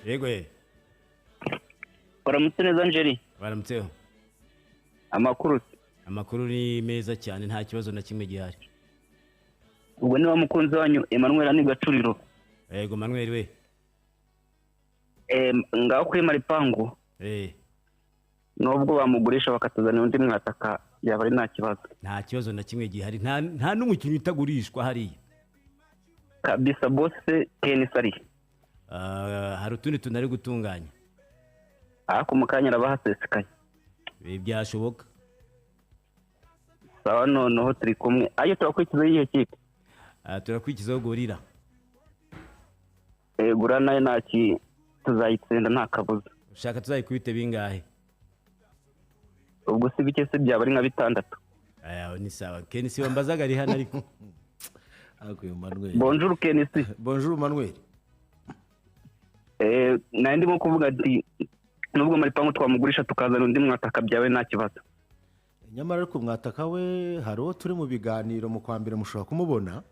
Yego Waramutse neza Angeli. baramutseho. Amakuru. Amakuru ni meza cyane nta kibazo na kimwe gihari. Ubwo ni wa mukunzi wanyu Emmanuel ani Gacuriro. Yego Manuel we. Ngaho kuri Maripangu. Nubwo bamugurisha bakatuzanira undi mwataka yaba ari nta kibazo. Nta kibazo na kimwe gihari. Nta n'umukinnyi utagurishwa hariya. Kabisa bose Kenisari. Hari utundi tunari gutunganya. Ako mukanya arabahasesekaye. Byashoboka. Sawa noneho turi kumwe. Ayo turakurikiza iyihe kipe? Turakurikizaho Gorira. Gura nayo naki tuzayitsinda nta kabuza. Ushaka tuzayikubite bingahe? Ubwo si bike se byaba ari nka 6. Ni sawa. Kenisi wambazaga ari hano ariko. Manuel. Bonjour Kenisi. Bonjour Manuel. Ndimo kuvuga ati nubwo Maripangu twamugurisha tukazana undi mwataka byawe nta kibazo. Nyamara ariko mwataka we haro turi mu biganiro mu kwambira mushobora kumubona.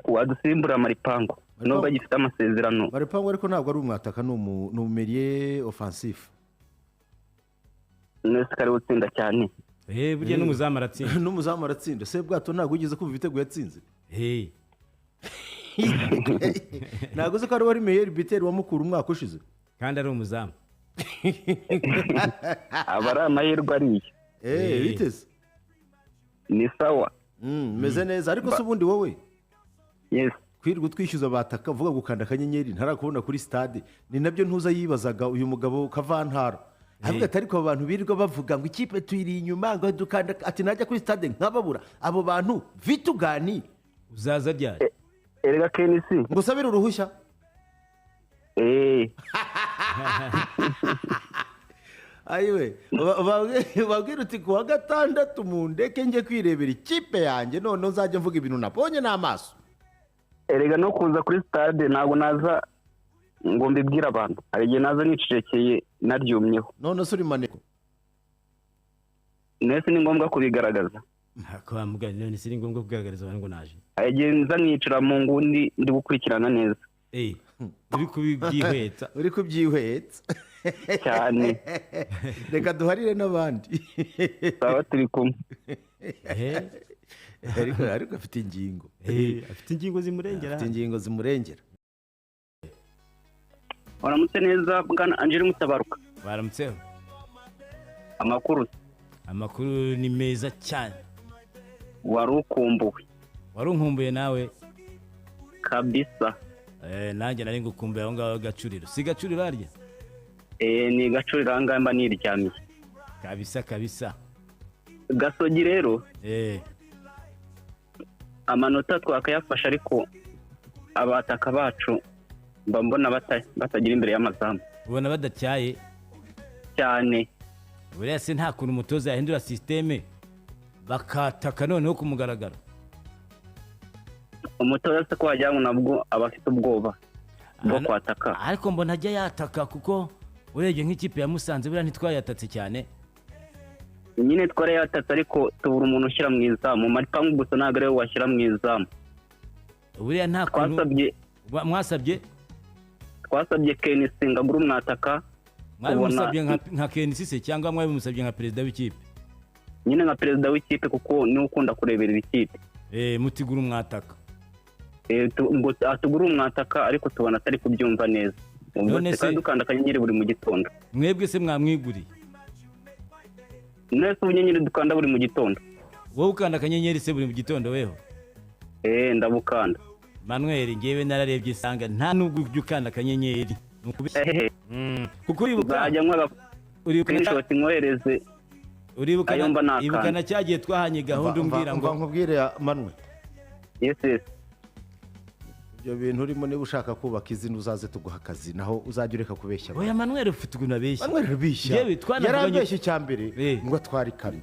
Wadusimbura Maripangu nubwo agifite amasezerano. Maripangu ariko ntabwo ari umwataka numerier offensif. Nese kare utsinda cyane. Burya n'umuzamu aratsinda. N'umuzamu aratsinda. Se bwato ntabwo ugeze kumva ibitego yatsinze. Ntabwo uzi ko ari wari meilleur buteur wa Mukura umwaka ushize. Kandi ari umuzamu. Abari amahirwe ariye. Biteze. Ni sawa. Meze neza ariko se ubundi wowe. Yes. Kwirwa twishyuza bataka vuga gukanda akanyenyeri ntarakubona kuri stade ni nabyo ntuza yibazaga uyu mugabo Kavantara. Avuga ati ariko abantu birirwa bavuga ngo ikipe tuyiri inyuma ngo dukanda ati najya kuri stade nkababura abo bantu vitugani uzaza ryari? Erega Kenisi ngo sabira uruhushya. Ayiwe babwira uti kuwa gatandatu mu ndeke njye kwirebera ikipe yanjye none uzajya mvuga ibintu nabonye n'amaso. Erega no kuza kuri stade ntabwo naza ngo mbibwire abantu hari igihe naza nicecekeye naryumyeho. None se uri maneko nese ni ngombwa kubigaragaza. Kwa mugani none se ni ngombwa kugaragariza abantu ngo naje. Hari igihe nza nkicara mu ngundi ndi gukurikirana neza. Uri kubyihwetsa. Uri kubyihwetsa cyane. Reka duharire n'abandi. Sawa turi kumwe. Ariko afite ingingo. Afite ingingo zimurengera. Afite ingingo zimurengera. Waramutse neza bwana Angeli Mutabaruka. Baramutseho. Amakuru. Amakuru ni meza cyane. Warukumbuwe. Warunkumbuye nawe? Kabisa. Nanjye nari ngukumbuye aho ngaho Gacuriro. Si Gacuriro arya? Ni Gacuriro anga mba niryamiye. Kabisa. Gasogi rero. Amanota twakayafasha ariko abataka bacu mbona batagira imbere y'amazamu. Ubona badatyaye cyane. Buriya se nta kuntu umutoza yahindura systeme bakataka noneho kumugaragara. Umutoza se ko wajyamo nabwo abafite ubwoba bwo kwataka. Ariko mbona ajya yataka kuko urebye nk'ikipe ya Musanze buriya ntitwayatatse cyane. Nyine tware yatatse ariko tubura umuntu ushyira mu izamu. Maripangu gusa ntabwo ariwe washyira mu izamu. Buriya nta kuntu twasabye Kenisi ngagura umwataka. Mwabimusabye nka Kenisi se cyangwa mwabimusabye nka perezida w'ikipe? Nyine nka perezida w'ikipe kuko niwe ukunda kurebera ikipe. Mutigura umwataka. Ngo atugura umwataka ariko tubona atari kubyumva neza. None se dukanda akanyenyeri buri mu gitondo. Mwebwe se mwamwiguriye? Nese ubunyenyeri dukanda buri mu gitondo. Wowe ukanda akanyenyeri se buri mu gitondo weho? Ndabukanda. Manuel ngewe nararebye sanga nta nubwo ukanda akanyenyeri. Kuko uribuka nkohereze. Uribuka na cyagiye twahanye gahunda umbwira ngo nkubwire Manuel. Yes. Ibyo bintu urimo niba ushaka kubaka izina uzaze tuguha akazi naho uzajya ureka kubeshya. Oya Manuel ufite ugunabeshya. Manuel rubishya. Yarabeshye cyambere ngo twarikamye.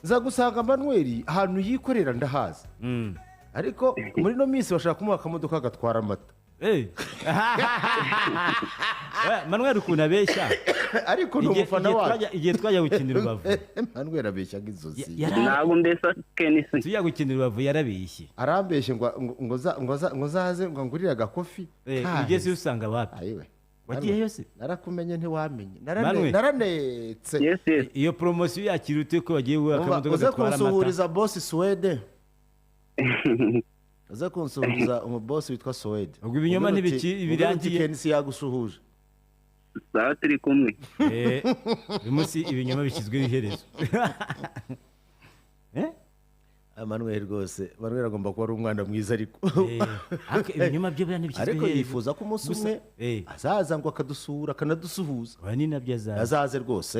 Nzagusanga Manuel ahantu yikorera ndahaza. Ariko muri no minsi bashaka kumuha akamodoka gatwara amata. Manuel ukuntu abeshya ariko ni umufana wacu igihe twajya gukinira Rubavu Manuel abeshya nk'inzozi ntabwo mbese kenisi tujya gukinira Rubavu yarabeshye arambeshye ngo zaze ngo ngurire agakofi ugeze usanga wapi ayiwe wagiyeyo se narakumenye ntiwamenye Manuel. naranetse iyo poromosiyo yakira ute ko bagiye guha akamodoka uze gatwara kunsuhuriza amata bosi Suwede uze kunsuhuriza umubosi witwa Suwede ubwo ibinyoma birangiye Kenisi yagusuhuje sawa turi kumwe uyu munsi ibinyoma bishyizweho iherezo Manuel rwose Manuel agomba kuba ari umwana mwiza ariko ibinyoma byo ntibishyizweho ariko iherezo yifuza ko umunsi umwe azaza ngo akadusura akanadusuhuza ni nabyo azaza azaze rwose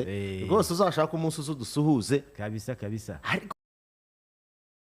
rwose uzashaka umunsi uzudusuhuze kabisa ariko